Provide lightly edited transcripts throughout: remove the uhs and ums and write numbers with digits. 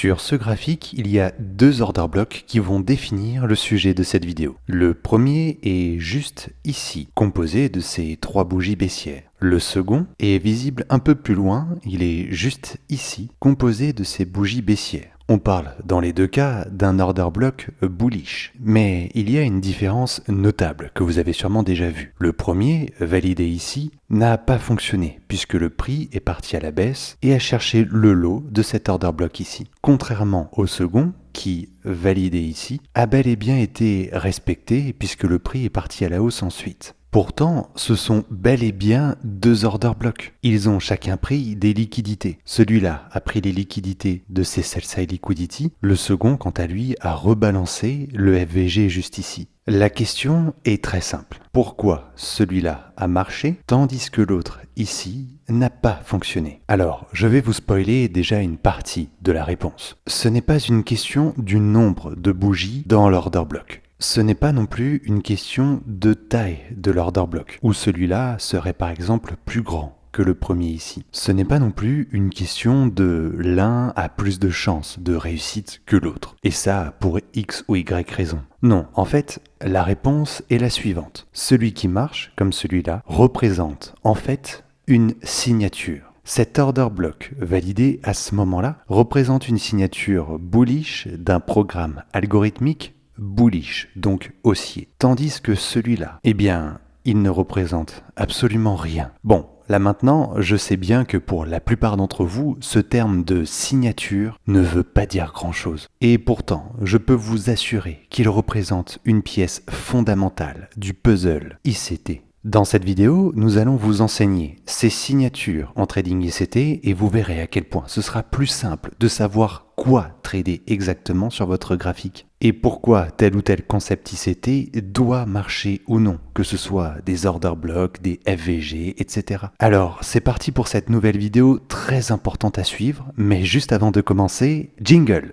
Sur ce graphique, il y a deux order blocks qui vont définir le sujet de cette vidéo. Le premier est juste ici, composé de ces trois bougies baissières. Le second est visible un peu plus loin, il est juste ici, composé de ces bougies baissières. On parle dans les deux cas d'un order block bullish, mais il y a une différence notable que vous avez sûrement déjà vue. Le premier, validé ici, n'a pas fonctionné puisque le prix est parti à la baisse et a cherché le lot de cet order block ici. Contrairement au second, qui, validé ici, a bel et bien été respecté puisque le prix est parti à la hausse ensuite. Pourtant, ce sont bel et bien deux order blocks. Ils ont chacun pris des liquidités. Celui-là a pris les liquidités de ces sell-side liquidity. Le second, quant à lui, a rebalancé le FVG juste ici. La question est très simple. Pourquoi celui-là a marché tandis que l'autre, ici, n'a pas fonctionné? Alors, je vais vous spoiler déjà une partie de la réponse. Ce n'est pas une question du nombre de bougies dans l'order block. Ce n'est pas non plus une question de taille de l'order block, où celui-là serait par exemple plus grand que le premier ici. Ce n'est pas non plus une question de l'un a plus de chances de réussite que l'autre, et ça pour X ou Y raison. Non, en fait, la réponse est la suivante. Celui qui marche, comme celui-là, représente en fait une signature. Cet order block validé à ce moment-là représente une signature bullish d'un programme algorithmique bullish, donc haussier. Tandis que celui-là, eh bien, il ne représente absolument rien. Bon, là maintenant, je sais bien que pour la plupart d'entre vous, ce terme de signature ne veut pas dire grand-chose. Et pourtant, je peux vous assurer qu'il représente une pièce fondamentale du puzzle ICT. Dans cette vidéo, nous allons vous enseigner ces signatures en trading ICT et vous verrez à quel point ce sera plus simple de savoir quoi trader exactement sur votre graphique et pourquoi tel ou tel concept ICT doit marcher ou non, que ce soit des order blocks, des FVG, etc. Alors, c'est parti pour cette nouvelle vidéo très importante à suivre, mais juste avant de commencer, jingle!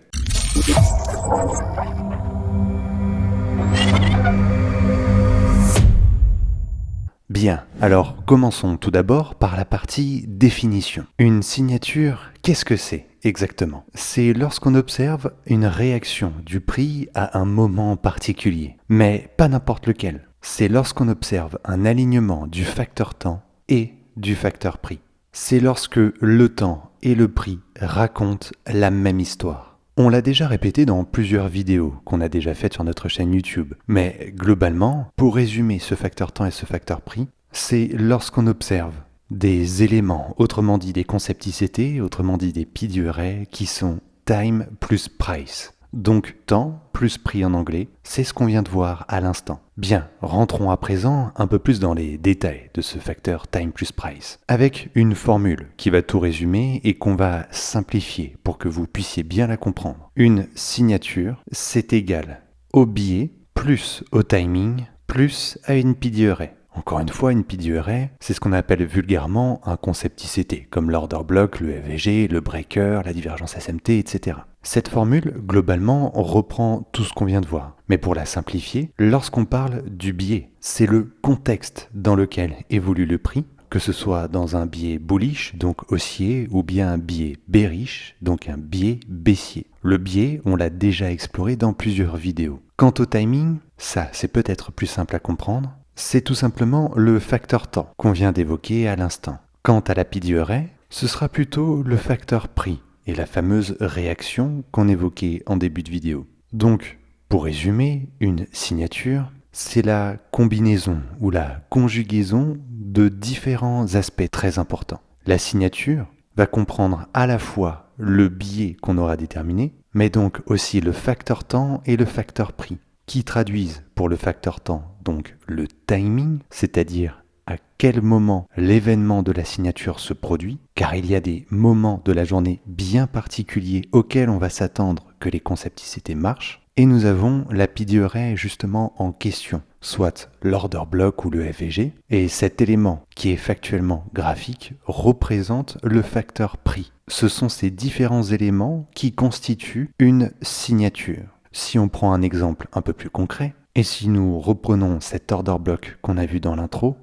Bien, alors commençons tout d'abord par la partie définition. Une signature, qu'est-ce que c'est exactement? C'est lorsqu'on observe une réaction du prix à un moment particulier, mais pas n'importe lequel. C'est lorsqu'on observe un alignement du facteur temps et du facteur prix. C'est lorsque le temps et le prix racontent la même histoire. On l'a déjà répété dans plusieurs vidéos qu'on a déjà faites sur notre chaîne YouTube. Mais globalement, pour résumer ce facteur temps et ce facteur prix, c'est lorsqu'on observe des éléments, autrement dit des concepts ICT, autrement dit des PDRA, qui sont time plus price. Donc temps plus prix en anglais, c'est ce qu'on vient de voir à l'instant. Bien, rentrons à présent un peu plus dans les détails de ce facteur time plus price, avec une formule qui va tout résumer et qu'on va simplifier pour que vous puissiez bien la comprendre. Une signature, c'est égal au biais plus au timing plus à une PDRA. Encore une fois, une PDRA, c'est ce qu'on appelle vulgairement un concept ICT, comme l'order block, le FVG, le breaker, la divergence SMT, etc. Cette formule, globalement, reprend tout ce qu'on vient de voir. Mais pour la simplifier, lorsqu'on parle du biais, c'est le contexte dans lequel évolue le prix, que ce soit dans un biais bullish, donc haussier, ou bien un biais bearish, donc un biais baissier. Le biais, on l'a déjà exploré dans plusieurs vidéos. Quant au timing, ça, c'est peut-être plus simple à comprendre. C'est tout simplement le facteur temps qu'on vient d'évoquer à l'instant. Quant à la PDRA, ce sera plutôt le facteur prix et la fameuse réaction qu'on évoquait en début de vidéo. Donc, pour résumer, une signature, c'est la combinaison ou la conjugaison de différents aspects très importants. La signature va comprendre à la fois le biais qu'on aura déterminé, mais donc aussi le facteur temps et le facteur prix, qui traduisent pour le facteur temps donc le timing, c'est-à-dire à quel moment l'événement de la signature se produit, car il y a des moments de la journée bien particuliers auxquels on va s'attendre que les concepts ICT marchent, et nous avons la PDRA justement en question, soit l'order block ou le FVG, et cet élément qui est factuellement graphique représente le facteur prix. Ce sont ces différents éléments qui constituent une signature. Si on prend un exemple un peu plus concret, et si nous reprenons cet order block qu'on a vu dans l'intro,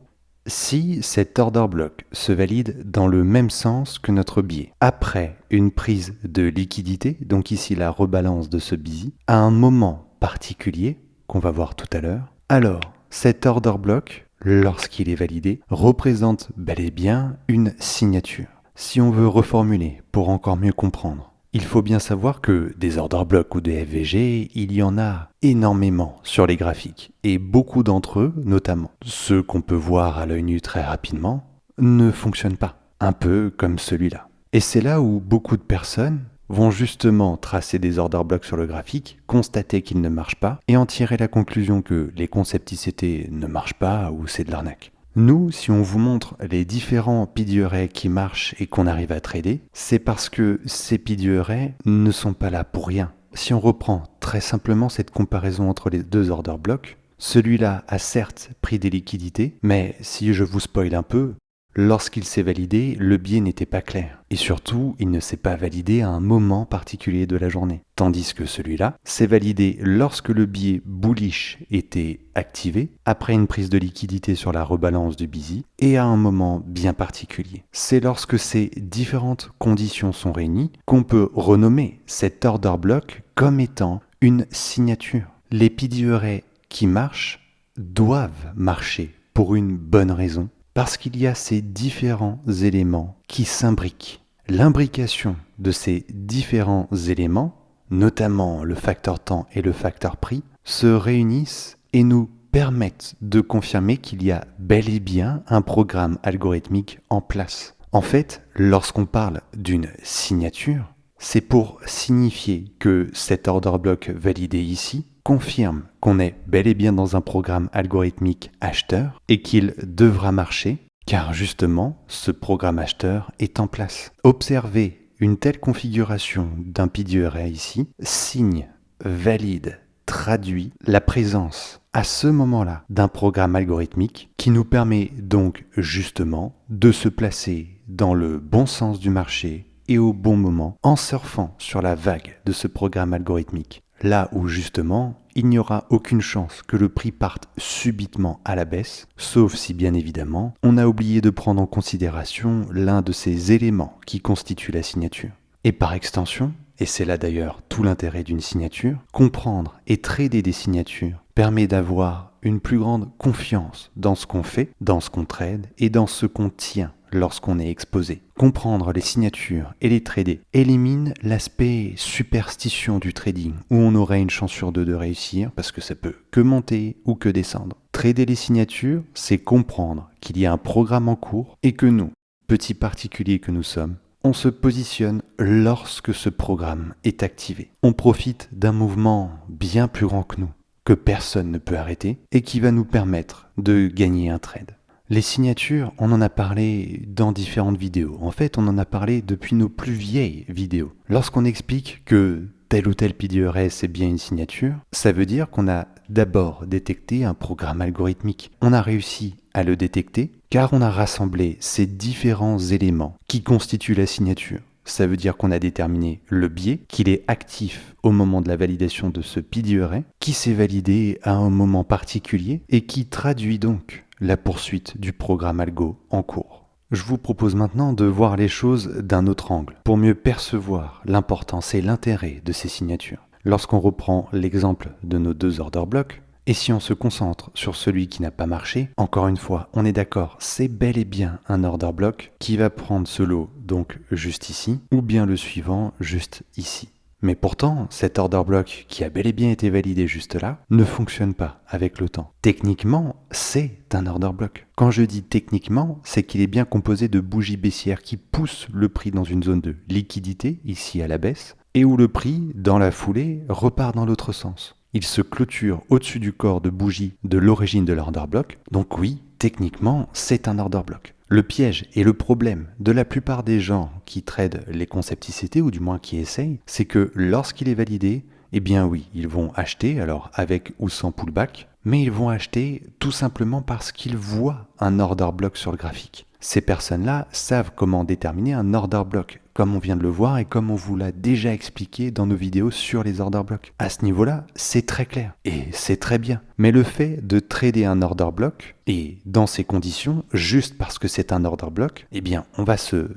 Si cet order block se valide dans le même sens que notre biais, après une prise de liquidité, donc ici la rebalance de ce busy, à un moment particulier, qu'on va voir tout à l'heure, alors cet order block, lorsqu'il est validé, représente bel et bien une signature. Si on veut reformuler pour encore mieux comprendre, il faut bien savoir que des order blocks ou des FVG, il y en a énormément sur les graphiques. Et beaucoup d'entre eux, notamment ceux qu'on peut voir à l'œil nu très rapidement, ne fonctionnent pas. Un peu comme celui-là. Et c'est là où beaucoup de personnes vont justement tracer des order blocks sur le graphique, constater qu'ils ne marchent pas, et en tirer la conclusion que les concepts ICT ne marchent pas ou c'est de l'arnaque. Nous, si on vous montre les différents PDE qui marchent et qu'on arrive à trader, c'est parce que ces PDE ne sont pas là pour rien. Si on reprend très simplement cette comparaison entre les deux order blocks, celui-là a certes pris des liquidités, mais si je vous spoil un peu, lorsqu'il s'est validé, le biais n'était pas clair. Et surtout, il ne s'est pas validé à un moment particulier de la journée. Tandis que celui-là s'est validé lorsque le biais bullish était activé, après une prise de liquidité sur la rebalance du busy, et à un moment bien particulier. C'est lorsque ces différentes conditions sont réunies qu'on peut renommer cet order block comme étant une signature. Les PDE qui marchent doivent marcher pour une bonne raison. Parce qu'il y a ces différents éléments qui s'imbriquent. L'imbrication de ces différents éléments, notamment le facteur temps et le facteur prix, se réunissent et nous permettent de confirmer qu'il y a bel et bien un programme algorithmique en place. En fait, lorsqu'on parle d'une signature, c'est pour signifier que cet order block validé ici confirme qu'on est bel et bien dans un programme algorithmique acheteur et qu'il devra marcher car justement ce programme acheteur est en place. Observez une telle configuration d'un PDE ici, signe, valide, traduit la présence à ce moment-là d'un programme algorithmique qui nous permet donc justement de se placer dans le bon sens du marché et au bon moment en surfant sur la vague de ce programme algorithmique. Là où justement, il n'y aura aucune chance que le prix parte subitement à la baisse, sauf si bien évidemment, on a oublié de prendre en considération l'un de ces éléments qui constituent la signature. Et par extension, et c'est là d'ailleurs tout l'intérêt d'une signature, comprendre et trader des signatures permet d'avoir une plus grande confiance dans ce qu'on fait, dans ce qu'on trade et dans ce qu'on tient lorsqu'on est exposé. Comprendre les signatures et les trader élimine l'aspect superstition du trading où on aurait une chance sur deux de réussir parce que ça peut que monter ou que descendre. Trader les signatures, c'est comprendre qu'il y a un programme en cours et que nous, petits particuliers que nous sommes, on se positionne lorsque ce programme est activé. On profite d'un mouvement bien plus grand que nous, que personne ne peut arrêter et qui va nous permettre de gagner un trade. Les signatures, on en a parlé dans différentes vidéos. En fait, on en a parlé depuis nos plus vieilles vidéos. Lorsqu'on explique que tel ou tel PDE est bien une signature, ça veut dire qu'on a d'abord détecté un programme algorithmique. On a réussi à le détecter car on a rassemblé ces différents éléments qui constituent la signature. Ça veut dire qu'on a déterminé le biais, qu'il est actif au moment de la validation de ce PDE, qui s'est validé à un moment particulier et qui traduit donc la poursuite du programme algo en cours. Je vous propose maintenant de voir les choses d'un autre angle, pour mieux percevoir l'importance et l'intérêt de ces signatures. Lorsqu'on reprend l'exemple de nos deux order blocks, et si on se concentre sur celui qui n'a pas marché, encore une fois, on est d'accord, c'est bel et bien un order block qui va prendre ce lot donc juste ici, ou bien le suivant juste ici. Mais pourtant, cet order block qui a bel et bien été validé juste là, ne fonctionne pas avec le temps. Techniquement, c'est un order block. Quand je dis techniquement, c'est qu'il est bien composé de bougies baissières qui poussent le prix dans une zone de liquidité, ici à la baisse, et où le prix, dans la foulée, repart dans l'autre sens. Il se clôture au-dessus du corps de bougie de l'origine de l'order block, donc oui, techniquement, c'est un order block. Le piège et le problème de la plupart des gens qui tradent les concepts ICT, ou du moins qui essayent, c'est que lorsqu'il est validé, eh bien oui, ils vont acheter, alors avec ou sans pullback, mais ils vont acheter tout simplement parce qu'ils voient un order block sur le graphique. Ces personnes-là savent comment déterminer un order block comme on vient de le voir et comme on vous l'a déjà expliqué dans nos vidéos sur les order blocks. À ce niveau-là, c'est très clair et c'est très bien. Mais le fait de trader un order block, et dans ces conditions, juste parce que c'est un order block, eh bien, on va se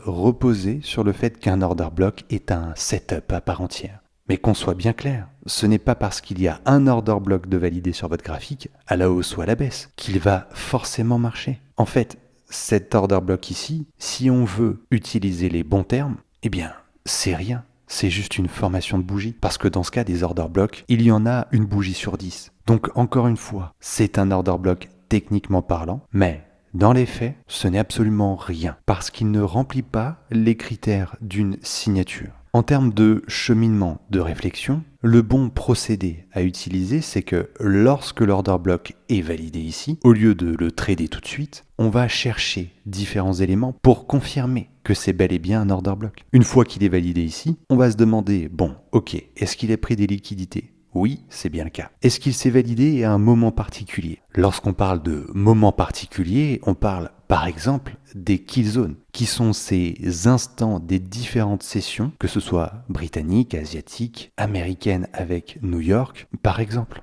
reposer sur le fait qu'un order block est un setup à part entière. Mais qu'on soit bien clair, ce n'est pas parce qu'il y a un order block de validé sur votre graphique, à la hausse ou à la baisse, qu'il va forcément marcher. En fait, cet order block ici, si on veut utiliser les bons termes, eh bien, c'est rien. C'est juste une formation de bougie. Parce que dans ce cas des order blocks, il y en a une bougie sur 10. Donc encore une fois, c'est un order block techniquement parlant, mais dans les faits, ce n'est absolument rien, parce qu'il ne remplit pas les critères d'une signature. En termes de cheminement de réflexion, le bon procédé à utiliser, c'est que lorsque l'order block est validé ici, au lieu de le trader tout de suite, on va chercher différents éléments pour confirmer que c'est bel et bien un order block. Une fois qu'il est validé ici, on va se demander, bon, ok, est-ce qu'il a pris des liquidités ? Oui, c'est bien le cas. Est-ce qu'il s'est validé à un moment particulier ? Lorsqu'on parle de moment particulier, on parle par exemple des kill zones, qui sont ces instants des différentes sessions, que ce soit britanniques, asiatiques, américaines avec New York, par exemple.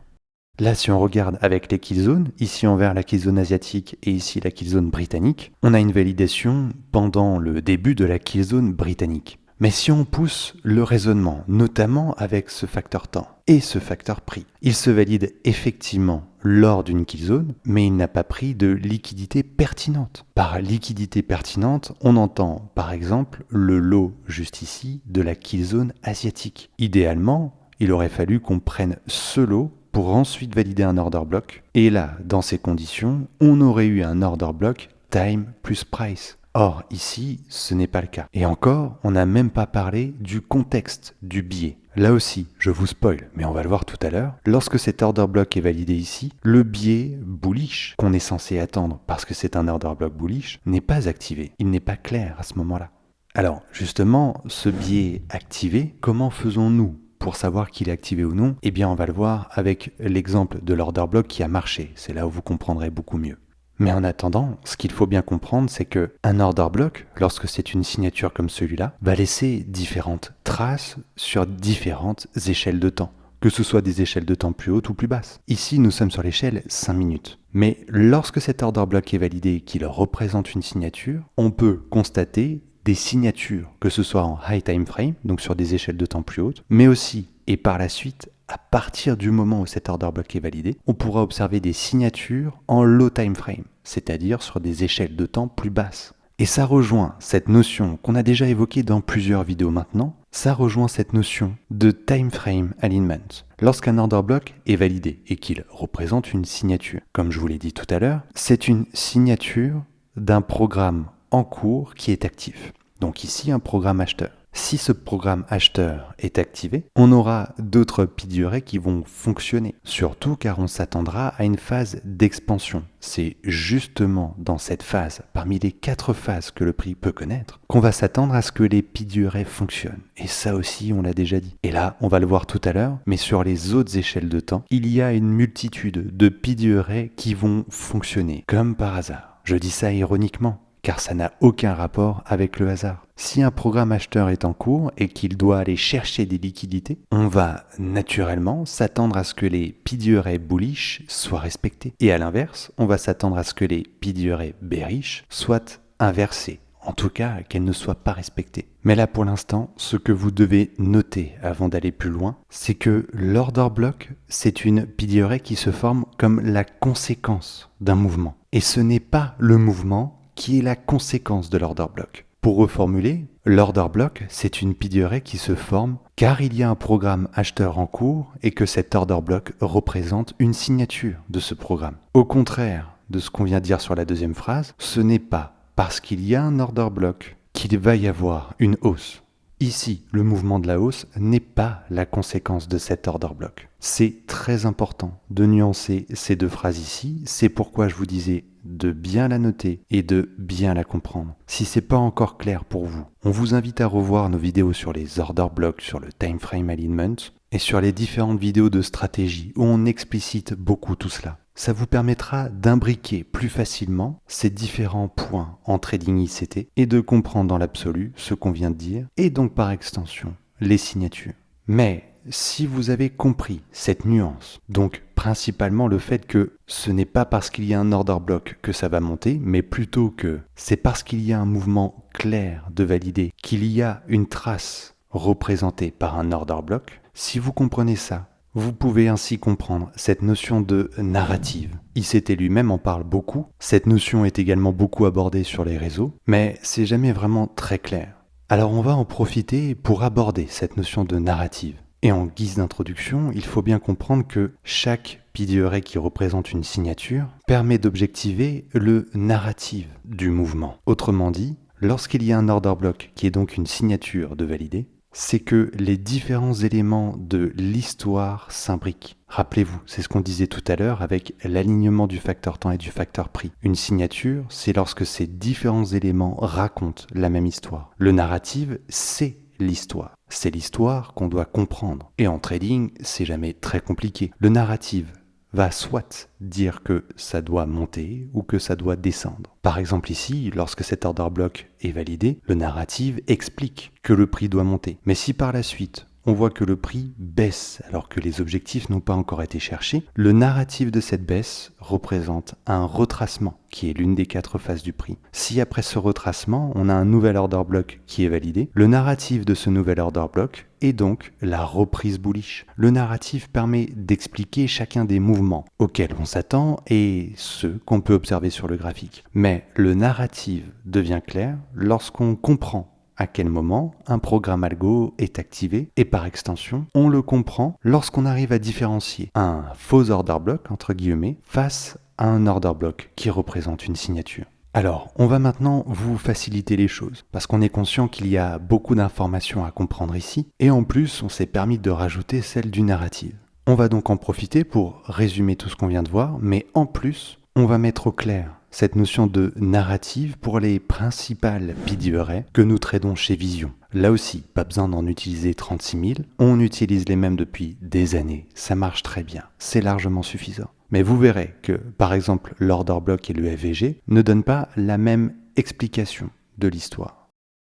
Là, si on regarde avec les kill zones, ici envers la kill zone asiatique et ici la kill zone britannique, on a une validation pendant le début de la kill zone britannique. Mais si on pousse le raisonnement, notamment avec ce facteur temps et ce facteur prix, il se valide effectivement lors d'une kill zone, mais il n'a pas pris de liquidité pertinente. Par liquidité pertinente, on entend par exemple le lot juste ici de la kill zone asiatique. Idéalement, il aurait fallu qu'on prenne ce lot pour ensuite valider un order block. Et là, dans ces conditions, on aurait eu un order block time plus price. Or, ici, ce n'est pas le cas. Et encore, on n'a même pas parlé du contexte du biais. Là aussi, je vous spoil, mais on va le voir tout à l'heure. Lorsque cet order block est validé ici, le biais bullish qu'on est censé attendre parce que c'est un order block bullish n'est pas activé. Il n'est pas clair à ce moment-là. Alors, justement, ce biais activé, comment faisons-nous pour savoir qu'il est activé ou non ? Eh bien, on va le voir avec l'exemple de l'order block qui a marché. C'est là où vous comprendrez beaucoup mieux. Mais en attendant, ce qu'il faut bien comprendre, c'est que un order block, lorsque c'est une signature comme celui-là, va laisser différentes traces sur différentes échelles de temps, que ce soit des échelles de temps plus hautes ou plus basses. Ici, nous sommes sur l'échelle 5 minutes. Mais lorsque cet order block est validé et qu'il représente une signature, on peut constater des signatures, que ce soit en high time frame, donc sur des échelles de temps plus hautes, mais aussi, et par la suite, à partir du moment où cet order block est validé, on pourra observer des signatures en low time frame, c'est-à-dire sur des échelles de temps plus basses. Et ça rejoint cette notion qu'on a déjà évoquée dans plusieurs vidéos maintenant, ça rejoint cette notion de time frame alignment. Lorsqu'un order block est validé et qu'il représente une signature, comme je vous l'ai dit tout à l'heure, c'est une signature d'un programme en cours qui est actif. Donc ici, un programme acheteur. Si ce programme acheteur est activé, on aura d'autres PID qui vont fonctionner. Surtout car on s'attendra à une phase d'expansion. C'est justement dans cette phase, parmi les 4 phases que le prix peut connaître, qu'on va s'attendre à ce que les PID fonctionnent. Et ça aussi, on l'a déjà dit. Et là, on va le voir tout à l'heure, mais sur les autres échelles de temps, il y a une multitude de PID qui vont fonctionner, comme par hasard. Je dis ça ironiquement, car ça n'a aucun rapport avec le hasard. Si un programme acheteur est en cours et qu'il doit aller chercher des liquidités, on va naturellement s'attendre à ce que les PID bullish soient respectés. Et à l'inverse, on va s'attendre à ce que les PID bearish soient inversés. En tout cas, qu'elles ne soient pas respectées. Mais là, pour l'instant, ce que vous devez noter avant d'aller plus loin, c'est que l'order block, c'est une PID qui se forme comme la conséquence d'un mouvement. Et ce n'est pas le mouvement qui est la conséquence de l'order block. Pour reformuler, l'order block, c'est une PID qui se forme car il y a un programme acheteur en cours et que cet order block représente une signature de ce programme. Au contraire de ce qu'on vient de dire sur la deuxième phrase, ce n'est pas parce qu'il y a un order block qu'il va y avoir une hausse. Ici, le mouvement de la hausse n'est pas la conséquence de cet order block. C'est très important de nuancer ces deux phrases ici, c'est pourquoi je vous disais de bien la noter et de bien la comprendre. Si c'est pas encore clair pour vous, on vous invite à revoir nos vidéos sur les order blocks, sur le time frame alignment et sur les différentes vidéos de stratégie où on explicite beaucoup tout cela. Ça vous permettra d'imbriquer plus facilement ces différents points en trading ICT et de comprendre dans l'absolu ce qu'on vient de dire et donc par extension les signatures. Mais si vous avez compris cette nuance, donc principalement le fait que ce n'est pas parce qu'il y a un order block que ça va monter, mais plutôt que c'est parce qu'il y a un mouvement clair de valider qu'il y a une trace représentée par un order block, si vous comprenez ça, vous pouvez ainsi comprendre cette notion de narrative. ICT lui-même en parle beaucoup, cette notion est également beaucoup abordée sur les réseaux, mais c'est jamais vraiment très clair. Alors on va en profiter pour aborder cette notion de narrative. Et en guise d'introduction, il faut bien comprendre que chaque PDE qui représente une signature permet d'objectiver le narrative du mouvement. Autrement dit, lorsqu'il y a un order block qui est donc une signature de valider, c'est que les différents éléments de l'histoire s'imbriquent. Rappelez-vous, c'est ce qu'on disait tout à l'heure avec l'alignement du facteur temps et du facteur prix. Une signature, c'est lorsque ces différents éléments racontent la même histoire. Le narrative, c'est l'histoire. C'est l'histoire qu'on doit comprendre. Et en trading, c'est jamais très compliqué. Le narrative va soit dire que ça doit monter ou que ça doit descendre. Par exemple ici, lorsque cet order block est validé, le narrative explique que le prix doit monter. Mais si par la suite, on voit que le prix baisse alors que les objectifs n'ont pas encore été cherchés, le narratif de cette baisse représente un retracement qui est l'une des 4 phases du prix. Si après ce retracement, on a un nouvel order block qui est validé, le narratif de ce nouvel order block est donc la reprise bullish. Le narratif permet d'expliquer chacun des mouvements auxquels on s'attend et ceux qu'on peut observer sur le graphique. Mais le narratif devient clair lorsqu'on comprend à quel moment un programme algo est activé et par extension, on le comprend lorsqu'on arrive à différencier un faux order block entre guillemets face à un order block qui représente une signature. Alors, on va maintenant vous faciliter les choses parce qu'on est conscient qu'il y a beaucoup d'informations à comprendre ici et en plus, on s'est permis de rajouter celle du narrative. On va donc en profiter pour résumer tout ce qu'on vient de voir, mais en plus, on va mettre au clair cette notion de narrative pour les principales PDE que nous tradons chez Vision. Là aussi, pas besoin d'en utiliser 36 000, on utilise les mêmes depuis des années, ça marche très bien, c'est largement suffisant. Mais vous verrez que, par exemple, l'order block et le FVG ne donnent pas la même explication de l'histoire.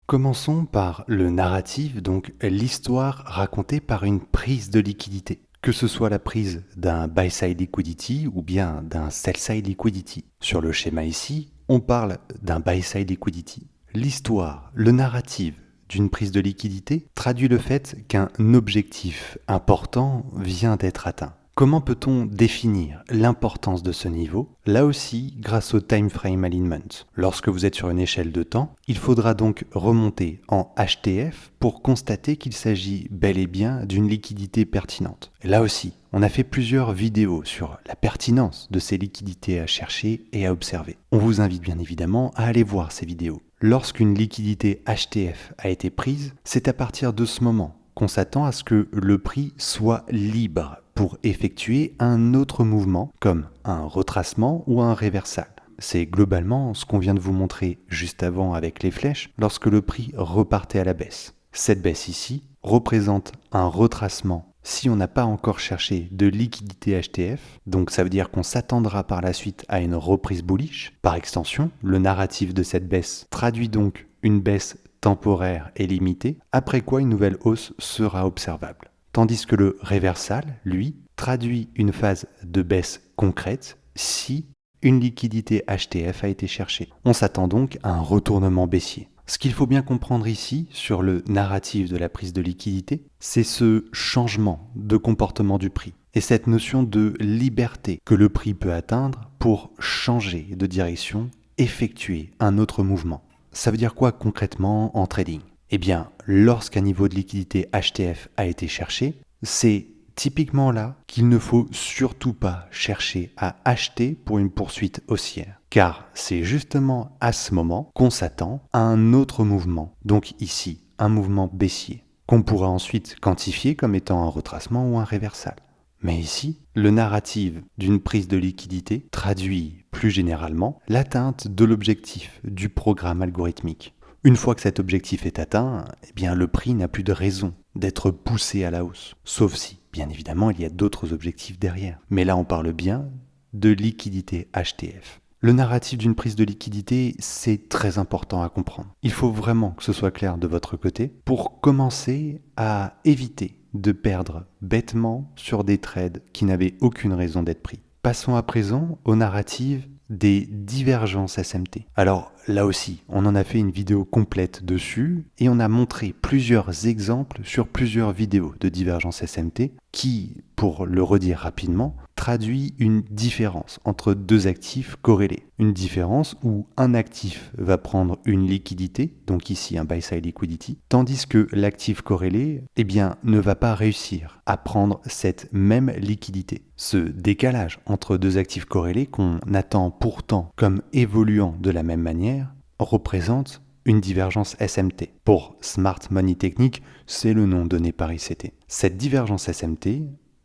Commençons par le narrative, donc l'histoire racontée par une prise de liquidité. Que ce soit la prise d'un buy-side liquidity ou bien d'un sell-side liquidity. Sur le schéma ici, on parle d'un buy-side liquidity. L'histoire, le narrative d'une prise de liquidité traduit le fait qu'un objectif important vient d'être atteint. Comment peut-on définir l'importance de ce niveau? Là aussi, grâce au time frame alignment. Lorsque vous êtes sur une échelle de temps, il faudra donc remonter en HTF pour constater qu'il s'agit bel et bien d'une liquidité pertinente. Là aussi, on a fait plusieurs vidéos sur la pertinence de ces liquidités à chercher et à observer. On vous invite bien évidemment à aller voir ces vidéos. Lorsqu'une liquidité HTF a été prise, c'est à partir de ce moment qu'on s'attend à ce que le prix soit libre pour effectuer un autre mouvement comme un retracement ou un réversal. C'est globalement ce qu'on vient de vous montrer juste avant avec les flèches lorsque le prix repartait à la baisse. Cette baisse ici représente un retracement si on n'a pas encore cherché de liquidité HTF, donc ça veut dire qu'on s'attendra par la suite à une reprise bullish. Par extension, le narratif de cette baisse traduit donc une baisse temporaire et limitée, après quoi une nouvelle hausse sera observable. Tandis que le réversal, lui, traduit une phase de baisse concrète si une liquidité HTF a été cherchée. On s'attend donc à un retournement baissier. Ce qu'il faut bien comprendre ici, sur le narratif de la prise de liquidité, c'est ce changement de comportement du prix et cette notion de liberté que le prix peut atteindre pour changer de direction, effectuer un autre mouvement. Ça veut dire quoi concrètement en trading? Eh bien, lorsqu'un niveau de liquidité HTF a été cherché, c'est typiquement là qu'il ne faut surtout pas chercher à acheter pour une poursuite haussière. Car c'est justement à ce moment qu'on s'attend à un autre mouvement, donc ici, un mouvement baissier, qu'on pourra ensuite quantifier comme étant un retracement ou un réversal. Mais ici, le narratif d'une prise de liquidité traduit plus généralement l'atteinte de l'objectif du programme algorithmique. Une fois que cet objectif est atteint, eh bien le prix n'a plus de raison d'être poussé à la hausse. Sauf si, bien évidemment, il y a d'autres objectifs derrière. Mais là, on parle bien de liquidité HTF. Le narratif d'une prise de liquidité, c'est très important à comprendre. Il faut vraiment que ce soit clair de votre côté pour commencer à éviter de perdre bêtement sur des trades qui n'avaient aucune raison d'être pris. Passons à présent aux narratives des divergences SMT. Alors là aussi, on en a fait une vidéo complète dessus et on a montré plusieurs exemples sur plusieurs vidéos de divergences SMT qui, pour le redire rapidement, traduit une différence entre deux actifs corrélés. Une différence où un actif va prendre une liquidité, donc ici un buy-side liquidity, tandis que l'actif corrélé, ne va pas réussir à prendre cette même liquidité. Ce décalage entre deux actifs corrélés qu'on attend pourtant comme évoluant de la même manière représente une divergence SMT. Pour Smart Money Technique, c'est le nom donné par ICT. Cette divergence SMT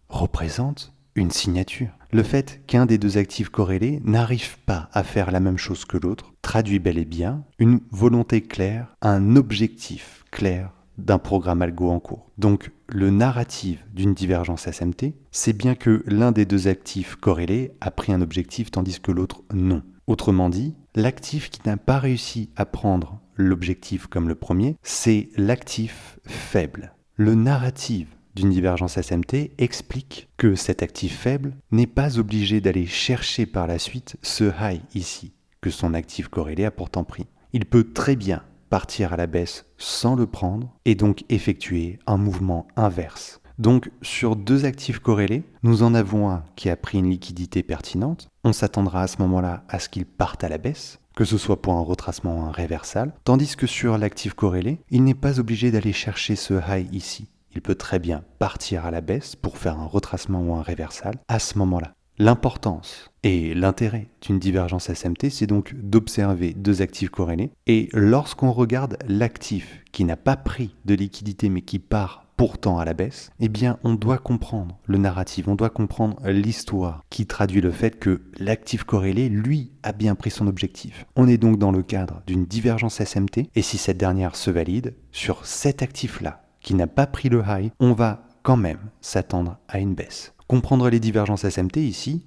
représente une signature. Le fait qu'un des deux actifs corrélés n'arrive pas à faire la même chose que l'autre traduit bel et bien une volonté claire, un objectif clair d'un programme algo en cours. Donc le narratif d'une divergence SMT, c'est bien que l'un des deux actifs corrélés a pris un objectif tandis que l'autre non. Autrement dit, l'actif qui n'a pas réussi à prendre l'objectif comme le premier, c'est l'actif faible. Le narratif d'une divergence SMT explique que cet actif faible n'est pas obligé d'aller chercher par la suite ce high ici, que son actif corrélé a pourtant pris. Il peut très bien partir à la baisse sans le prendre et donc effectuer un mouvement inverse. Donc sur deux actifs corrélés, nous en avons un qui a pris une liquidité pertinente. On s'attendra à ce moment-là à ce qu'il parte à la baisse, que ce soit pour un retracement ou un réversal, tandis que sur l'actif corrélé, il n'est pas obligé d'aller chercher ce high ici. Il peut très bien partir à la baisse pour faire un retracement ou un réversal à ce moment-là. L'importance et l'intérêt d'une divergence SMT, c'est donc d'observer deux actifs corrélés. Et lorsqu'on regarde l'actif qui n'a pas pris de liquidité mais qui part pourtant à la baisse, on doit comprendre le narratif, on doit comprendre l'histoire qui traduit le fait que l'actif corrélé, lui, a bien pris son objectif. On est donc dans le cadre d'une divergence SMT et si cette dernière se valide, sur cet actif-là, qui n'a pas pris le high, on va quand même s'attendre à une baisse. Comprendre les divergences SMT ici,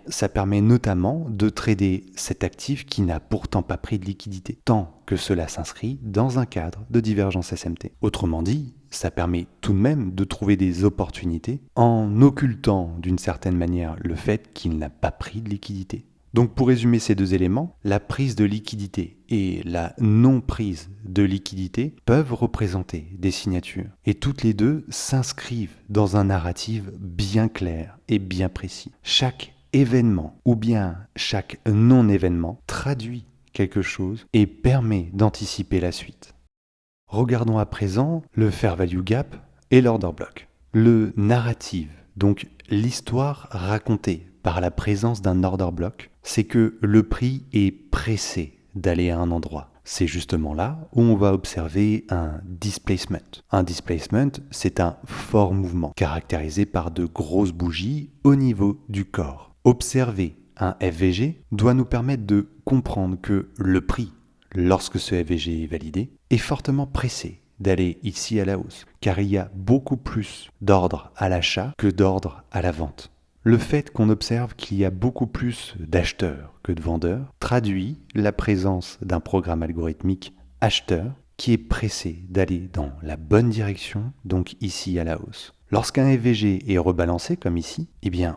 ça permet notamment de trader cet actif qui n'a pourtant pas pris de liquidité, tant que cela s'inscrit dans un cadre de divergence SMT. Autrement dit, ça permet tout de même de trouver des opportunités en occultant d'une certaine manière le fait qu'il n'a pas pris de liquidité. Donc pour résumer ces deux éléments, la prise de liquidité et la non-prise de liquidité peuvent représenter des signatures. Et toutes les deux s'inscrivent dans un narratif bien clair et bien précis. Chaque événement ou bien chaque non-événement traduit quelque chose et permet d'anticiper la suite. Regardons à présent le Fair Value Gap et l'Order Block. Le narratif, donc l'histoire racontée par la présence d'un order block, c'est que le prix est pressé d'aller à un endroit. C'est justement là où on va observer un displacement. Un displacement, c'est un fort mouvement caractérisé par de grosses bougies au niveau du corps. Observer un FVG doit nous permettre de comprendre que le prix, lorsque ce FVG est validé, est fortement pressé d'aller ici à la hausse, car il y a beaucoup plus d'ordres à l'achat que d'ordres à la vente. Le fait qu'on observe qu'il y a beaucoup plus d'acheteurs que de vendeurs traduit la présence d'un programme algorithmique acheteur qui est pressé d'aller dans la bonne direction, donc ici à la hausse. Lorsqu'un FVG est rebalancé comme ici,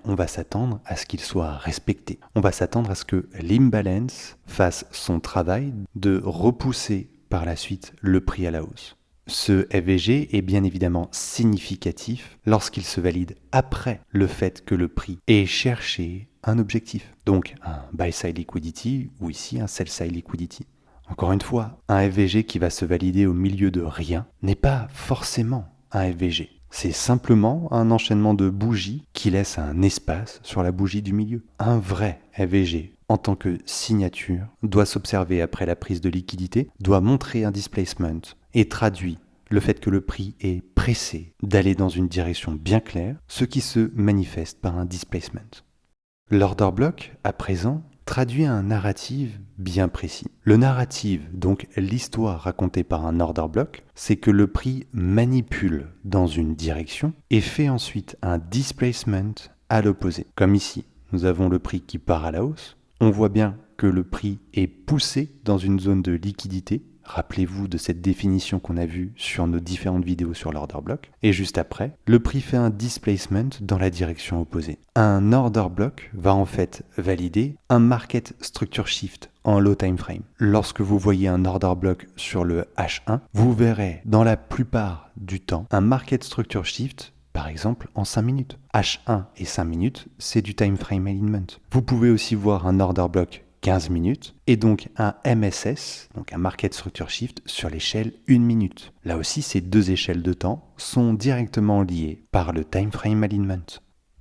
on va s'attendre à ce qu'il soit respecté. On va s'attendre à ce que l'imbalance fasse son travail de repousser par la suite le prix à la hausse. Ce FVG est bien évidemment significatif lorsqu'il se valide après le fait que le prix ait cherché un objectif, donc un buy-side liquidity ou ici un sell-side liquidity. Encore une fois, un FVG qui va se valider au milieu de rien n'est pas forcément un FVG. C'est simplement un enchaînement de bougies qui laisse un espace sur la bougie du milieu. Un vrai FVG en tant que signature doit s'observer après la prise de liquidité, doit montrer un displacement et traduit le fait que le prix est pressé d'aller dans une direction bien claire, ce qui se manifeste par un displacement. L'order block, à présent, traduit un narratif bien précis. Le narratif, donc l'histoire racontée par un order block, c'est que le prix manipule dans une direction et fait ensuite un displacement à l'opposé. Comme ici, nous avons le prix qui part à la hausse. On voit bien que le prix est poussé dans une zone de liquidité. Rappelez-vous de cette définition qu'on a vue sur nos différentes vidéos sur l'order block. Et juste après, le prix fait un displacement dans la direction opposée. Un order block va en fait valider un market structure shift en low time frame. Lorsque vous voyez un order block sur le H1, vous verrez dans la plupart du temps un market structure shift par exemple en 5 minutes. H1 et 5 minutes, c'est du time frame alignment. Vous pouvez aussi voir un order block 15 minutes et donc un MSS, donc un Market Structure Shift sur l'échelle 1 minute. Là aussi, ces deux échelles de temps sont directement liées par le time frame alignment.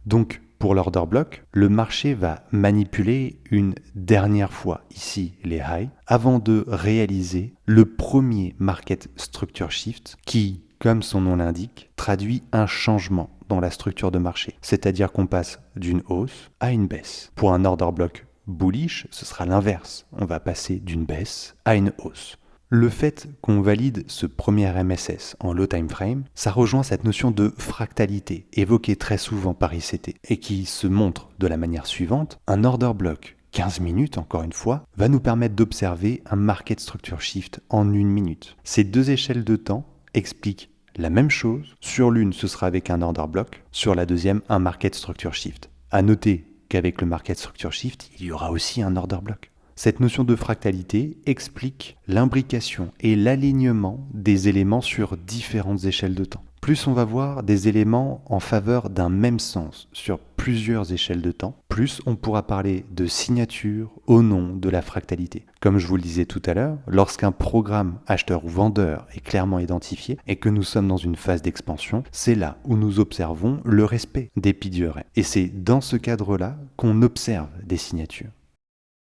Donc, pour l'order block, le marché va manipuler une dernière fois ici les highs avant de réaliser le premier Market Structure Shift qui, comme son nom l'indique, traduit un changement dans la structure de marché. C'est-à-dire qu'on passe d'une hausse à une baisse. Pour un order block bullish, ce sera l'inverse. On va passer d'une baisse à une hausse. Le fait qu'on valide ce premier MSS en low time frame, ça rejoint cette notion de fractalité évoquée très souvent par ICT et qui se montre de la manière suivante. Un order block 15 minutes, encore une fois, va nous permettre d'observer un market structure shift en 1 minute. Ces deux échelles de temps expliquent la même chose. Sur l'une, ce sera avec un order block. Sur la deuxième, un market structure shift. À noter qu'avec le market structure shift, il y aura aussi un order block. Cette notion de fractalité explique l'imbrication et l'alignement des éléments sur différentes échelles de temps. Plus on va voir des éléments en faveur d'un même sens sur plusieurs échelles de temps, plus on pourra parler de signature au nom de la fractalité. Comme je vous le disais tout à l'heure, lorsqu'un programme acheteur ou vendeur est clairement identifié et que nous sommes dans une phase d'expansion, c'est là où nous observons le respect des piliers. Et c'est dans ce cadre-là qu'on observe des signatures.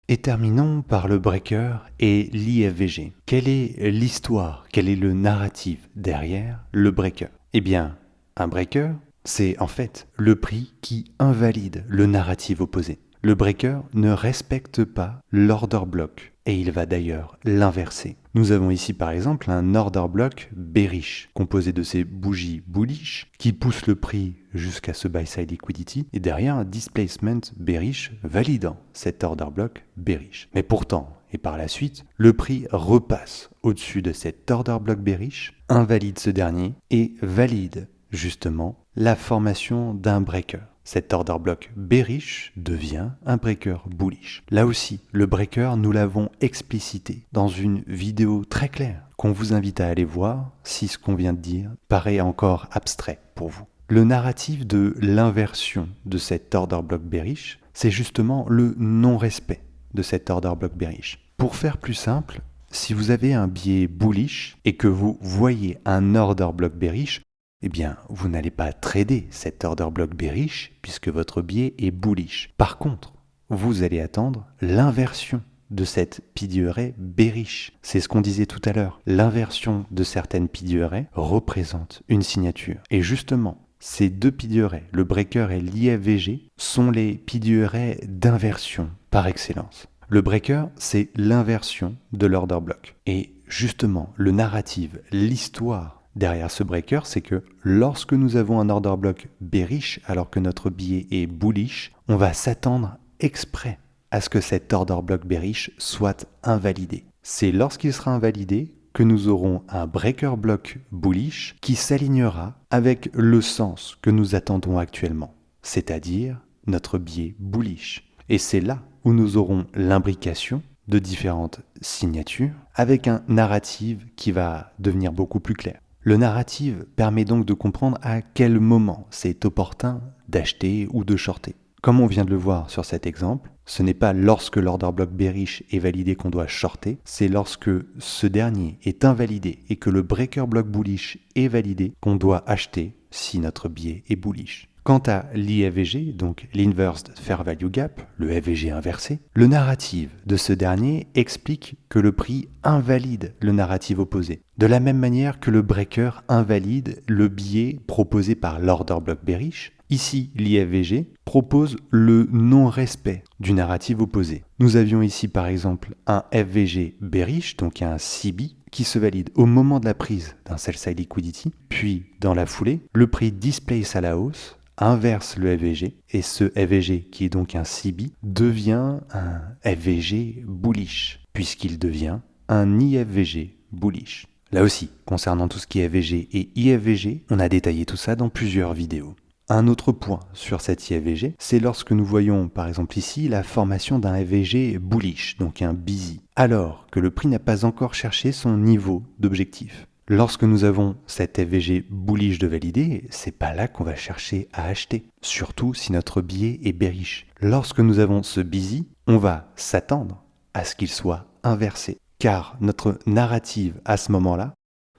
Et terminons par le breaker et l'IFVG. Quelle est l'histoire, quel est le narratif derrière le breaker? Eh bien, un breaker, c'est en fait le prix qui invalide le narratif opposé. Le breaker ne respecte pas l'order block et il va d'ailleurs l'inverser. Nous avons ici par exemple un order block bearish composé de ces bougies bullish qui poussent le prix jusqu'à ce buy side liquidity et derrière un displacement bearish validant cet order block bearish. Mais pourtant, et par la suite, le prix repasse au-dessus de cet order block bearish, invalide ce dernier et valide justement la formation d'un breaker. Cet order block bearish devient un breaker bullish. Là aussi, le breaker, nous l'avons explicité dans une vidéo très claire qu'on vous invite à aller voir si ce qu'on vient de dire paraît encore abstrait pour vous. Le narratif de l'inversion de cet order block bearish, c'est justement le non-respect de cet order block bearish. Pour faire plus simple, si vous avez un biais bullish et que vous voyez un order block bearish, eh bien, vous n'allez pas trader cet order block bearish puisque votre biais est bullish. Par contre, vous allez attendre l'inversion de cette PDE bearish. C'est ce qu'on disait tout à l'heure. L'inversion de certaines PDE représente une signature. Et justement, ces deux PDE, le breaker et l'IFVG, sont les PDE d'inversion par excellence. Le breaker, c'est l'inversion de l'order block. Et justement, le narratif, l'histoire derrière ce breaker, c'est que lorsque nous avons un order block bearish alors que notre biais est bullish, on va s'attendre exprès à ce que cet order block bearish soit invalidé. C'est lorsqu'il sera invalidé que nous aurons un breaker block bullish qui s'alignera avec le sens que nous attendons actuellement, c'est-à-dire notre biais bullish. Et c'est là où nous aurons l'imbrication de différentes signatures avec un narratif qui va devenir beaucoup plus clair. Le narratif permet donc de comprendre à quel moment c'est opportun d'acheter ou de shorter. Comme on vient de le voir sur cet exemple, ce n'est pas lorsque l'order block bearish est validé qu'on doit shorter, c'est lorsque ce dernier est invalidé et que le breaker block bullish est validé qu'on doit acheter si notre biais est bullish. Quant à l'IFVG, donc l'Inversed Fair Value Gap, le FVG inversé, le narratif de ce dernier explique que le prix invalide le narratif opposé. De la même manière que le breaker invalide le biais proposé par l'order block bearish, ici l'IFVG propose le non-respect du narratif opposé. Nous avions ici par exemple un FVG bearish, donc un CB, qui se valide au moment de la prise d'un sell-side liquidity, puis dans la foulée, le prix displace à la hausse inverse le FVG, et ce FVG, qui est donc un CB, devient un FVG bullish, puisqu'il devient un IFVG bullish. Là aussi, concernant tout ce qui est FVG et IFVG, on a détaillé tout ça dans plusieurs vidéos. Un autre point sur cet IFVG, c'est lorsque nous voyons par exemple ici la formation d'un FVG bullish, donc un busy, alors que le prix n'a pas encore cherché son niveau d'objectif. Lorsque nous avons cet FVG bullish de validé, c'est pas là qu'on va chercher à acheter, surtout si notre billet est bearish. Lorsque nous avons ce busy, on va s'attendre à ce qu'il soit inversé, car notre narrative à ce moment-là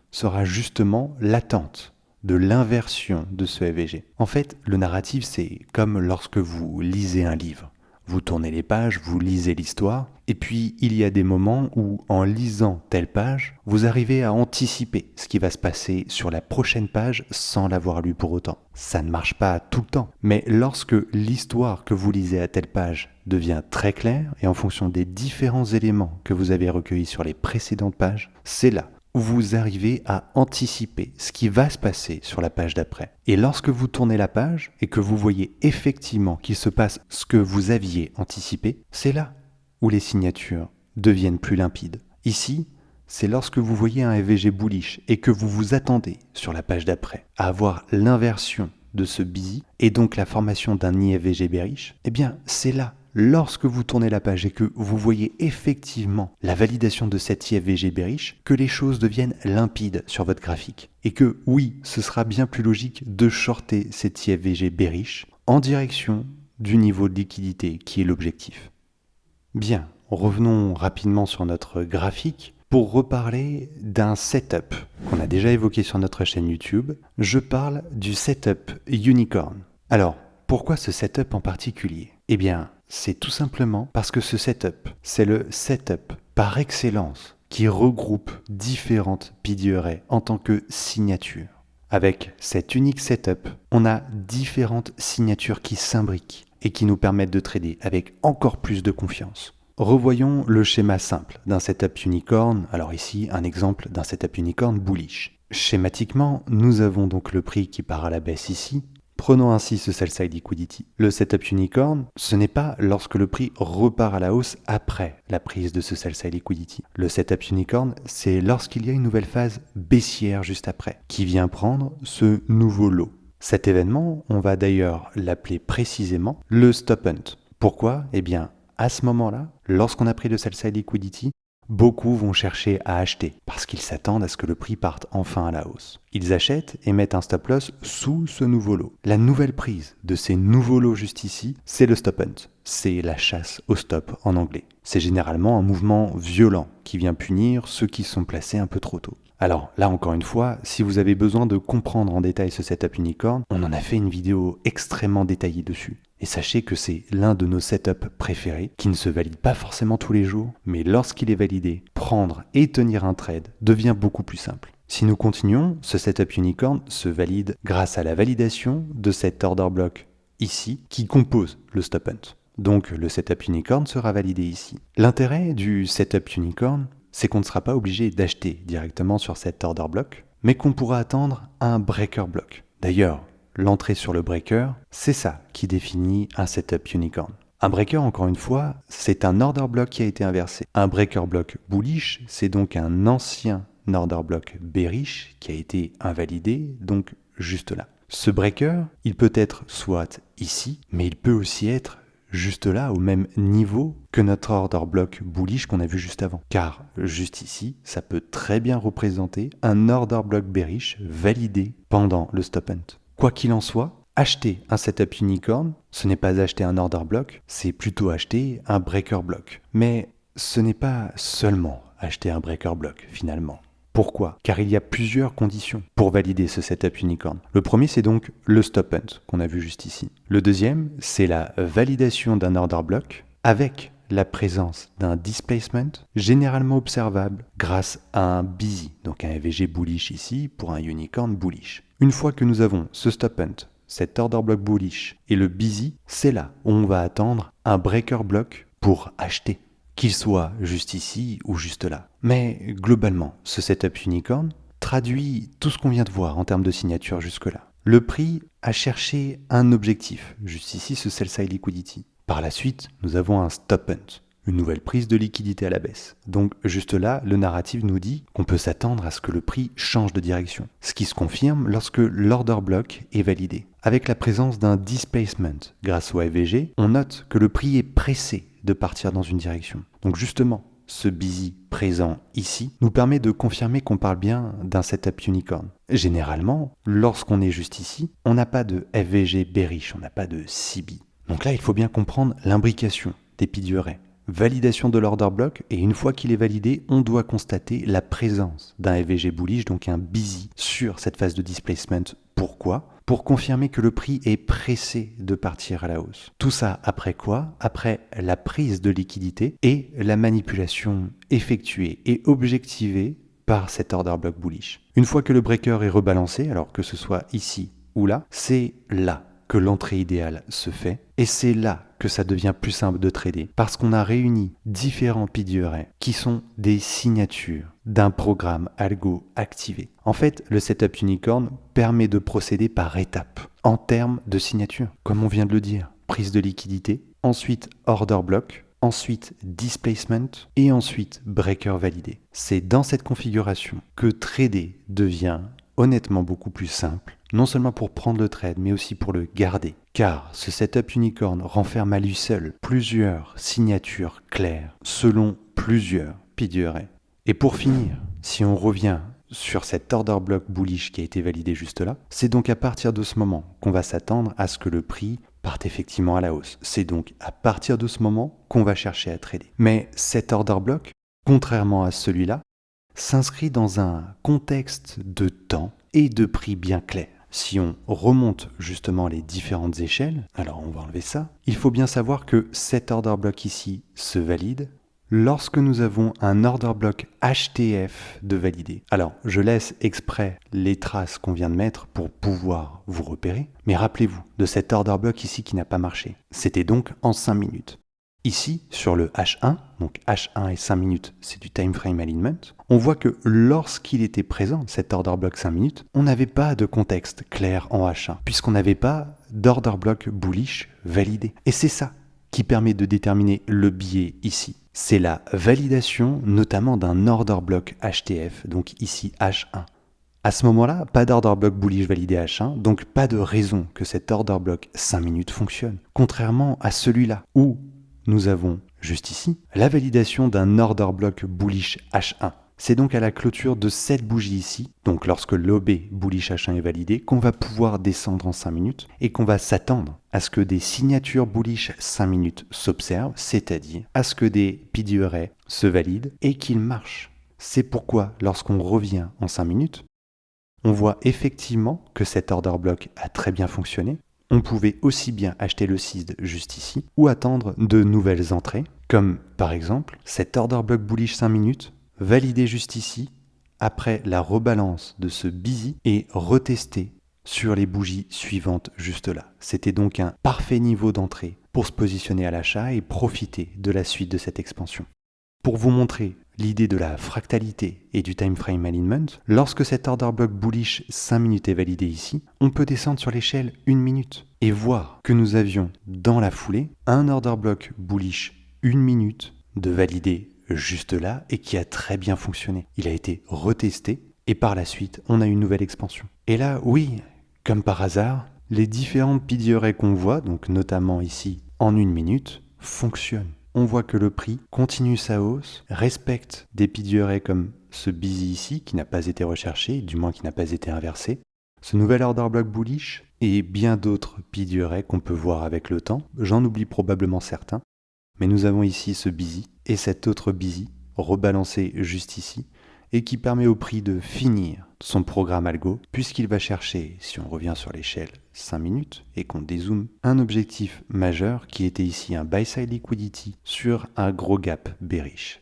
sera justement l'attente de l'inversion de ce FVG. En fait, le narratif, c'est comme lorsque vous lisez un livre. Vous tournez les pages, vous lisez l'histoire, et puis il y a des moments où, en lisant telle page, vous arrivez à anticiper ce qui va se passer sur la prochaine page sans l'avoir lu pour autant. Ça ne marche pas tout le temps, mais lorsque l'histoire que vous lisez à telle page devient très claire, et en fonction des différents éléments que vous avez recueillis sur les précédentes pages, c'est là où vous arrivez à anticiper ce qui va se passer sur la page d'après. Et lorsque vous tournez la page et que vous voyez effectivement qu'il se passe ce que vous aviez anticipé, c'est là où les signatures deviennent plus limpides. Ici, c'est lorsque vous voyez un FVG bullish et que vous vous attendez sur la page d'après à avoir l'inversion de ce busy et donc la formation d'un IFVG bearish, eh bien c'est là, lorsque vous tournez la page et que vous voyez effectivement la validation de cet IFVG bearish, que les choses deviennent limpides sur votre graphique. Et que oui, ce sera bien plus logique de shorter cet IFVG bearish en direction du niveau de liquidité qui est l'objectif. Bien, revenons rapidement sur notre graphique pour reparler d'un setup qu'on a déjà évoqué sur notre chaîne YouTube. Je parle du setup unicorn. Alors, pourquoi ce setup en particulier ? Eh bien, c'est tout simplement parce que ce setup, c'est le setup par excellence qui regroupe différentes PDRA en tant que signature. Avec cet unique setup, on a différentes signatures qui s'imbriquent et qui nous permettent de trader avec encore plus de confiance. Revoyons le schéma simple d'un setup unicorn. Alors ici, un exemple d'un setup unicorn bullish. Schématiquement, nous avons donc le prix qui part à la baisse ici. Prenons ainsi ce sell-side liquidity. Le setup unicorn, ce n'est pas lorsque le prix repart à la hausse après la prise de ce sell-side liquidity. Le setup unicorn, c'est lorsqu'il y a une nouvelle phase baissière juste après, qui vient prendre ce nouveau lot. Cet événement, on va d'ailleurs l'appeler précisément le stop hunt. Pourquoi ? Eh bien, à ce moment-là, lorsqu'on a pris le sell-side liquidity, beaucoup vont chercher à acheter parce qu'ils s'attendent à ce que le prix parte enfin à la hausse. Ils achètent et mettent un stop loss sous ce nouveau lot. La nouvelle prise de ces nouveaux lots juste ici, c'est le stop hunt. C'est la chasse au stop en anglais. C'est généralement un mouvement violent qui vient punir ceux qui sont placés un peu trop tôt. Alors là encore une fois, si vous avez besoin de comprendre en détail ce setup unicorn, on en a fait une vidéo extrêmement détaillée dessus. Et sachez que c'est l'un de nos setups préférés, qui ne se valide pas forcément tous les jours, mais lorsqu'il est validé, prendre et tenir un trade devient beaucoup plus simple. Si nous continuons, ce setup unicorn se valide grâce à la validation de cet order block ici, qui compose le stop hunt. Donc le setup unicorn sera validé ici. L'intérêt du setup unicorn, c'est qu'on ne sera pas obligé d'acheter directement sur cet order block, mais qu'on pourra attendre un breaker block. D'ailleurs, l'entrée sur le breaker, c'est ça qui définit un setup unicorn. Un breaker, encore une fois, c'est un order block qui a été inversé. Un breaker block bullish, c'est donc un ancien order block bearish qui a été invalidé, donc juste là. Ce breaker, il peut être soit ici, mais il peut aussi être juste là, au même niveau que notre order block bullish qu'on a vu juste avant. Car juste ici, ça peut très bien représenter un order block bearish validé pendant le stop hunt. Quoi qu'il en soit, acheter un setup unicorn, ce n'est pas acheter un order block, c'est plutôt acheter un breaker block. Mais ce n'est pas seulement acheter un breaker block finalement. Pourquoi ? Car il y a plusieurs conditions pour valider ce setup unicorn. Le premier, c'est donc le stop hunt qu'on a vu juste ici. Le deuxième, c'est la validation d'un order block avec la présence d'un displacement généralement observable grâce à un busy, donc un FVG bullish ici pour un unicorn bullish. Une fois que nous avons ce stop hunt, cet order block bullish et le busy, c'est là où on va attendre un breaker block pour acheter, qu'il soit juste ici ou juste là. Mais globalement, ce setup unicorn traduit tout ce qu'on vient de voir en termes de signature jusque-là. Le prix a cherché un objectif, juste ici ce sell-side liquidity. Par la suite, nous avons un stop hunt, une nouvelle prise de liquidité à la baisse. Donc juste là, le narratif nous dit qu'on peut s'attendre à ce que le prix change de direction, ce qui se confirme lorsque l'order block est validé. Avec la présence d'un displacement grâce au FVG, on note que le prix est pressé de partir dans une direction. Donc justement, ce busy présent ici nous permet de confirmer qu'on parle bien d'un setup unicorn. Généralement, lorsqu'on est juste ici, on n'a pas de FVG bearish, on n'a pas de CB. Donc là, il faut bien comprendre l'imbrication des PDRA. Validation de l'order block, et une fois qu'il est validé, on doit constater la présence d'un FVG bullish, donc un busy sur cette phase de displacement. Pourquoi ? Pour confirmer que le prix est pressé de partir à la hausse. Tout ça après quoi ? Après la prise de liquidité et la manipulation effectuée et objectivée par cet order block bullish. Une fois que le breaker est rebalancé, alors que ce soit ici ou là, c'est là que l'entrée idéale se fait, et c'est là que ça devient plus simple de trader, parce qu'on a réuni différents PDRA qui sont des signatures d'un programme algo activé. En fait, le setup unicorn permet de procéder par étapes, en termes de signature, comme on vient de le dire. Prise de liquidité, ensuite order block, ensuite displacement et ensuite breaker validé. C'est dans cette configuration que trader devient honnêtement beaucoup plus simple, non seulement pour prendre le trade, mais aussi pour le garder. Car ce setup unicorn renferme à lui seul plusieurs signatures claires selon plusieurs PDRA. Et pour finir, si on revient sur cet order block bullish qui a été validé juste là, c'est donc à partir de ce moment qu'on va s'attendre à ce que le prix parte effectivement à la hausse. C'est donc à partir de ce moment qu'on va chercher à trader. Mais cet order block, contrairement à celui-là, s'inscrit dans un contexte de temps et de prix bien clair. Si on remonte justement les différentes échelles, alors on va enlever ça, il faut bien savoir que cet order block ici se valide lorsque nous avons un order block HTF de valider. Alors, je laisse exprès les traces qu'on vient de mettre pour pouvoir vous repérer, mais rappelez-vous de cet order block ici qui n'a pas marché. C'était donc en 5 minutes. Ici, sur le H1, donc H1 et 5 minutes, c'est du time frame alignment, on voit que lorsqu'il était présent, cet order block 5 minutes, on n'avait pas de contexte clair en H1, puisqu'on n'avait pas d'order block bullish validé. Et c'est ça qui permet de déterminer le biais ici. C'est la validation notamment d'un order block HTF, donc ici H1. À ce moment-là, pas d'order block bullish validé H1, donc pas de raison que cet order block 5 minutes fonctionne. Contrairement à celui-là, où nous avons, juste ici, la validation d'un order block bullish H1. C'est donc à la clôture de cette bougie ici, donc lorsque l'OB bullish H1 est validé, qu'on va pouvoir descendre en 5 minutes et qu'on va s'attendre à ce que des signatures bullish 5 minutes s'observent, c'est-à-dire à ce que des PDRA se valident et qu'ils marchent. C'est pourquoi lorsqu'on revient en 5 minutes, on voit effectivement que cet order block a très bien fonctionné. On pouvait aussi bien acheter le seed juste ici ou attendre de nouvelles entrées, comme par exemple cet order block bullish 5 minutes validé juste ici après la rebalance de ce busy et retesté sur les bougies suivantes juste là. C'était donc un parfait niveau d'entrée pour se positionner à l'achat et profiter de la suite de cette expansion. Pour vous montrer l'idée de la fractalité et du time frame alignment, lorsque cet order block bullish 5 minutes est validé ici, on peut descendre sur l'échelle 1 minute et voir que nous avions dans la foulée un order block bullish 1 minute de validé juste là et qui a très bien fonctionné. Il a été retesté et par la suite, on a une nouvelle expansion. Et là, oui, comme par hasard, les différentes PDRA qu'on voit, donc notamment ici en 1 minute, fonctionnent. On voit que le prix continue sa hausse, respecte des PDRA comme ce busy ici qui n'a pas été recherché, du moins qui n'a pas été inversé, ce nouvel order block bullish et bien d'autres PDRA qu'on peut voir avec le temps. J'en oublie probablement certains, mais nous avons ici ce busy et cet autre busy rebalancé juste ici et qui permet au prix de finir son programme algo puisqu'il va chercher, si on revient sur l'échelle 5 minutes et qu'on dézoome, un objectif majeur qui était ici un buy side liquidity sur un gros gap bearish.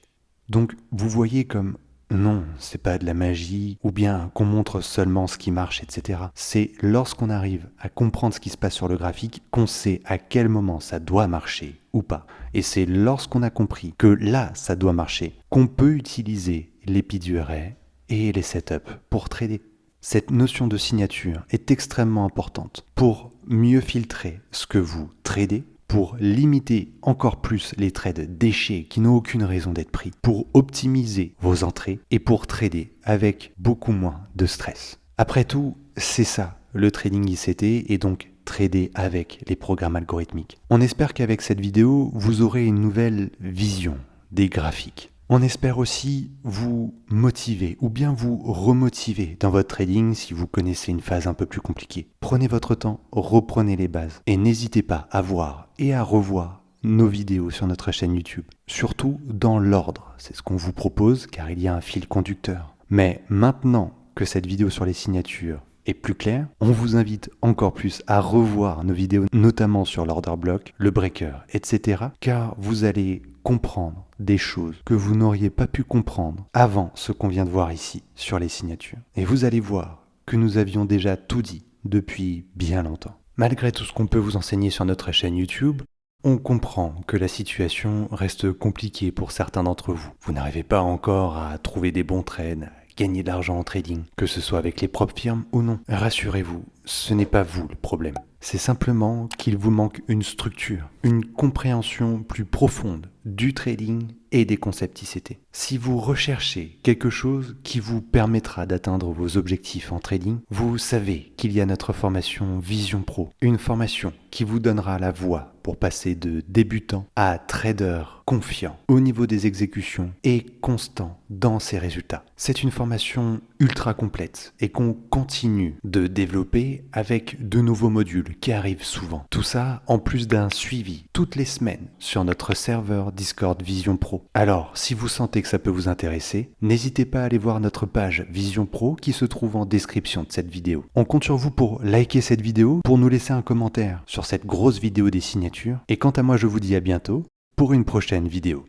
Donc vous voyez comme non, c'est pas de la magie ou bien qu'on montre seulement ce qui marche, etc. C'est lorsqu'on arrive à comprendre ce qui se passe sur le graphique qu'on sait à quel moment ça doit marcher ou pas. Et c'est lorsqu'on a compris que là, ça doit marcher qu'on peut utiliser les PDRA et les setups pour trader. Cette notion de signature est extrêmement importante pour mieux filtrer ce que vous tradez, pour limiter encore plus les trades déchets qui n'ont aucune raison d'être pris, pour optimiser vos entrées et pour trader avec beaucoup moins de stress. Après tout, c'est ça le trading ICT et donc trader avec les programmes algorithmiques. On espère qu'avec cette vidéo, vous aurez une nouvelle vision des graphiques. On espère aussi vous motiver ou bien vous remotiver dans votre trading si vous connaissez une phase un peu plus compliquée. Prenez votre temps, reprenez les bases et n'hésitez pas à voir et à revoir nos vidéos sur notre chaîne YouTube. Surtout dans l'ordre, c'est ce qu'on vous propose car il y a un fil conducteur. Mais maintenant que cette vidéo sur les signatures est plus claire, on vous invite encore plus à revoir nos vidéos, notamment sur l'order block, le breaker, etc. car vous allez comprendre des choses que vous n'auriez pas pu comprendre avant ce qu'on vient de voir ici sur les signatures. Et vous allez voir que nous avions déjà tout dit depuis bien longtemps. Malgré tout ce qu'on peut vous enseigner sur notre chaîne YouTube, on comprend que la situation reste compliquée pour certains d'entre vous. Vous n'arrivez pas encore à trouver des bons trades, gagner de l'argent en trading, que ce soit avec les propres firmes ou non. Rassurez-vous, ce n'est pas vous le problème. C'est simplement qu'il vous manque une structure, une compréhension plus profonde du trading et des concepts ICT. Si vous recherchez quelque chose qui vous permettra d'atteindre vos objectifs en trading, vous savez qu'il y a notre formation Vision Pro, une formation qui vous donnera la voie pour passer de débutant à trader confiant au niveau des exécutions et constant dans ses résultats. C'est une formation ultra complète et qu'on continue de développer avec de nouveaux modules qui arrivent souvent. Tout ça en plus d'un suivi toutes les semaines sur notre serveur Discord Vision Pro. Alors, si vous sentez que ça peut vous intéresser, n'hésitez pas à aller voir notre page Vision Pro qui se trouve en description de cette vidéo. On compte sur vous pour liker cette vidéo, pour nous laisser un commentaire sur cette grosse vidéo des signatures. Et quant à moi, je vous dis à bientôt pour une prochaine vidéo.